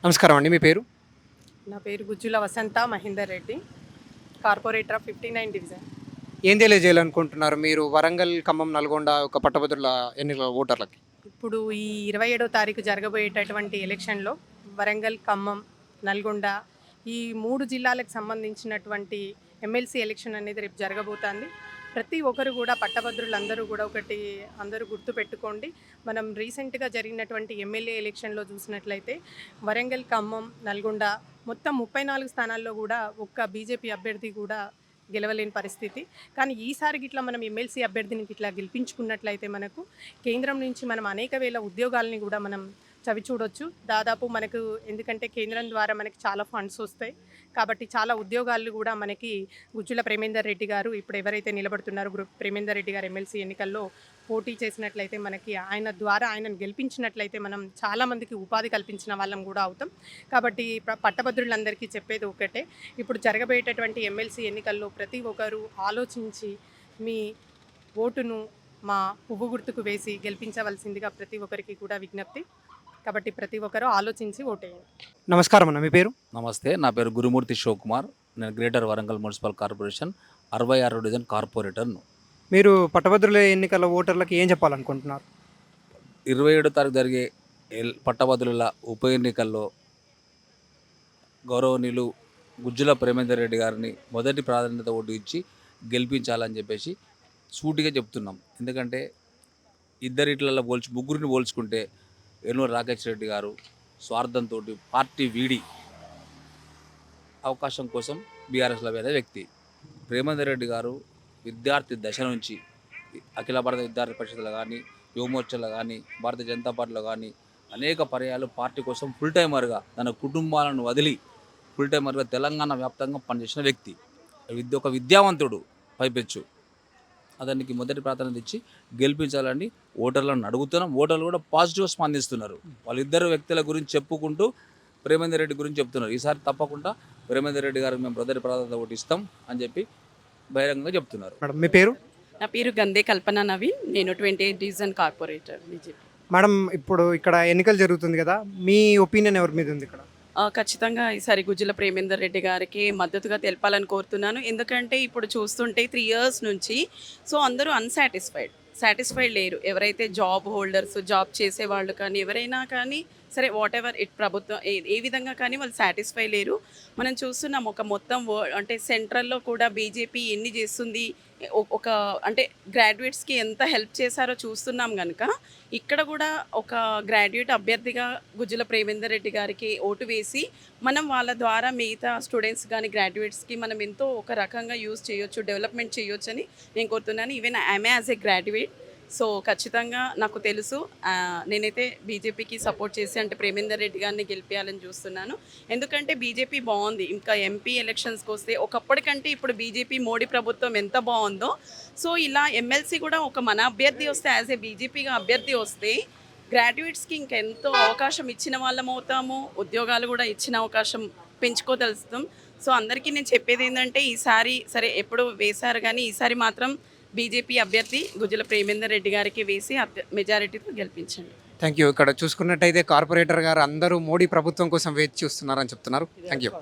నమస్కారం అండి. మీ పేరు? నా పేరు Gujjula Vasantha Mahender Reddy, corporator of 59 division. ఏం తెలియజేయాలనుకుంటున్నారు మీరు వరంగల్, ఖమ్మం, నల్గొండ ఒక పట్టభద్రుల ఎన్నికల ఓటర్లకి? ఇప్పుడు ఈ 27వ తారీఖు జరగబోయేటటువంటి ఎలక్షన్లో వరంగల్, ఖమ్మం, నల్గొండ ఈ 3 జిల్లాలకు సంబంధించినటువంటి ఎమ్మెల్సీ ఎలక్షన్ అనేది రేపు జరగబోతోంది. ప్రతి ఒక్కరు కూడా పట్టభద్రులందరూ కూడా ఒకటి అందరూ గుర్తుపెట్టుకోండి. మనం రీసెంట్గా జరిగినటువంటి ఎమ్మెల్యే ఎలక్షన్లో చూసినట్లయితే వరంగల్, ఖమ్మం, నల్గొండ మొత్తం 34 స్థానాల్లో కూడా ఒక్క బీజేపీ అభ్యర్థి కూడా గెలవలేని పరిస్థితి. కానీ ఈసారి గిట్లా మనం ఎమ్మెల్సీ అభ్యర్థిని ఇట్లా గెలిపించుకున్నట్లయితే మనకు కేంద్రం నుంచి మనం అనేక వేల ఉద్యోగాలని కూడా మనం చవి చూడొచ్చు. దాదాపు మనకు ఎందుకంటే కేంద్రం ద్వారా మనకి చాలా ఫండ్స్ వస్తాయి కాబట్టి చాలా ఉద్యోగాలు కూడా మనకి గుజ్జుల ప్రేమేందర్ రెడ్డి గారు ఇప్పుడు ఎవరైతే నిలబడుతున్నారో ప్రేమేందర్ రెడ్డి గారు ఎమ్మెల్సీ ఎన్నికల్లో పోటీ చేసినట్లయితే మనకి ఆయన ద్వారా ఆయనను గెలిపించినట్లయితే మనం చాలామందికి ఉపాధి కల్పించిన వాళ్ళం కూడా అవుతాం. కాబట్టి పట్టభద్రులందరికీ చెప్పేది ఒకటే, ఇప్పుడు జరగబోయేటటువంటి ఎమ్మెల్సీ ఎన్నికల్లో ప్రతి ఒక్కరూ ఆలోచించి మీ ఓటును మా పువ్వు గుర్తుకు వేసి గెలిపించవలసిందిగా ప్రతి ఒక్కరికి కూడా విజ్ఞప్తి. కాబట్టి ప్రతి ఒక్కరూ ఆలోచించి ఓటేయండి. నమస్కారం అన్న. మీ పేరు? నమస్తే, నా పేరు గురుమూర్తి శివకుమార్. నేను greater Warangal municipal corporation 66 division కార్పొరేటర్ను. మీరు పట్టభద్రుల ఎన్నికల ఓటర్లకి ఏం చెప్పాలనుకుంటున్నారు? 27 తారీఖు జరిగే పట్టభద్రుల ఉప ఎన్నికల్లో గౌరవనీయులు గుజ్జుల ప్రేమేందర్ రెడ్డి గారిని మొదటి ప్రాధాన్యత ఓటు ఇచ్చి గెలిపించాలని చెప్పేసి సూటిగా చెప్తున్నాం. ఎందుకంటే ఇద్దరిట్లలో ముగ్గురిని పోల్చుకుంటే ఏలూరు రాకేష్ రెడ్డి గారు స్వార్థంతో పార్టీ వీడి అవకాశం కోసం బీఆర్ఎస్లో వేరే వ్యక్తి. ప్రేమేందర్ రెడ్డి గారు విద్యార్థి దశ నుంచి అఖిల భారత విద్యార్థి పరిషత్లో కానీ, యువమోర్చలో కానీ, భారతీయ జనతా పార్టీలో కానీ అనేక పర్యాలు పార్టీ కోసం ఫుల్ టైమర్గా తన కుటుంబాలను వదిలి ఫుల్ టైమర్గా తెలంగాణ వ్యాప్తంగా పనిచేసిన వ్యక్తి. ఒక విద్యావంతుడు పైపెచ్చు. అతనికి మొదటి ప్రాధాన్యత ఇచ్చి గెలిపించాలని ఓటర్లను అడుగుతున్నాం. ఓటర్లు కూడా పాజిటివ్గా స్పందిస్తున్నారు. వాళ్ళిద్దరు వ్యక్తుల గురించి చెప్పుకుంటూ ప్రేమేందర్ రెడ్డి గురించి చెప్తున్నారు. ఈసారి తప్పకుండా ప్రేమేందర్ రెడ్డి గారికి మేము మొదటి ప్రాధాన్యత ఓటు ఇస్తాం అని చెప్పి బహిరంగంగా చెప్తున్నారు. మేడం, మీ పేరు? నా పేరు గందే కల్పన నవీన్. నేను 28 డివిజన్ కార్పొరేటర్ బీజేపీ. మేడం, ఇప్పుడు ఇక్కడ ఎన్నికలు జరుగుతుంది కదా, మీ ఒపీనియన్ ఎవరి మీద ఉంది ఇక్కడ? ఖచ్చితంగా ఈసారి గుజ్జుల ప్రేమేందర్ రెడ్డి గారికి మద్దతుగా తెలపాలని కోరుతున్నాను. ఎందుకంటే ఇప్పుడు చూస్తుంటే 3 years నుంచి అందరూ సాటిస్ఫైడ్ లేరు. ఎవరైతే జాబ్ హోల్డర్స్, జాబ్ చేసేవాళ్ళు కానీ ఎవరైనా కానీ సరే, వాట్ ఎవర్ ఇట్ ప్రభుత్వం ఏ విధంగా కానీ వాళ్ళు సాటిస్ఫై లేరు. మనం చూస్తున్నాం ఒక మొత్తం అంటే సెంట్రల్లో కూడా బీజేపీ ఎన్ని చేస్తుంది, ఒక అంటే గ్రాడ్యుయేట్స్కి ఎంత హెల్ప్ చేశారో చూస్తున్నాం కనుక ఇక్కడ కూడా ఒక గ్రాడ్యుయేట్ అభ్యర్థిగా గుజ్జుల ప్రేమేందర్ రెడ్డి గారికి ఓటు వేసి మనం వాళ్ళ ద్వారా మిగతా స్టూడెంట్స్ కానీ గ్రాడ్యుయేట్స్కి మనం ఎంతో ఒక రకంగా యూజ్ చేయొచ్చు, డెవలప్మెంట్ చేయొచ్చు అని నేను కోరుతున్నాను. Even I'm as a graduate. ఖచ్చితంగా నాకు తెలుసు. నేనైతే బీజేపీకి సపోర్ట్ చేసి అంటే ప్రేమేందర్ రెడ్డి గారిని గెలిపించాలని చూస్తున్నాను. ఎందుకంటే బీజేపీ బాగుంది. ఇంకా ఎంపీ ఎలక్షన్స్కి వస్తే ఒకప్పటికంటే ఇప్పుడు బీజేపీ మోడీ ప్రభుత్వం ఎంత బాగుందో, ఇలా ఎమ్మెల్సీ కూడా ఒక మన అభ్యర్థి వస్తే యాజ్ ఏ బీజేపీగా అభ్యర్థి వస్తే గ్రాడ్యుయేట్స్కి ఇంకెంతో అవకాశం ఇచ్చిన వాళ్ళం అవుతాము, ఉద్యోగాలు కూడా ఇచ్చిన అవకాశం పెంచుకోదలుస్తాం. అందరికీ నేను చెప్పేది ఏంటంటే ఈసారి సరే ఎప్పుడు వేశారు కానీ ఈసారి మాత్రం బీజేపీ అభ్యర్థి గుజ్జుల ప్రేమేందర్ రెడ్డి గారికి వేసి మెజారిటీతో గెలిపించండి. Thank you. ఇక్కడ చూసుకున్నట్టయితే కార్పొరేటర్ గారు అందరూ మోడీ ప్రభుత్వం కోసం వేచి చూస్తున్నారని చెప్తున్నారు. Thank you.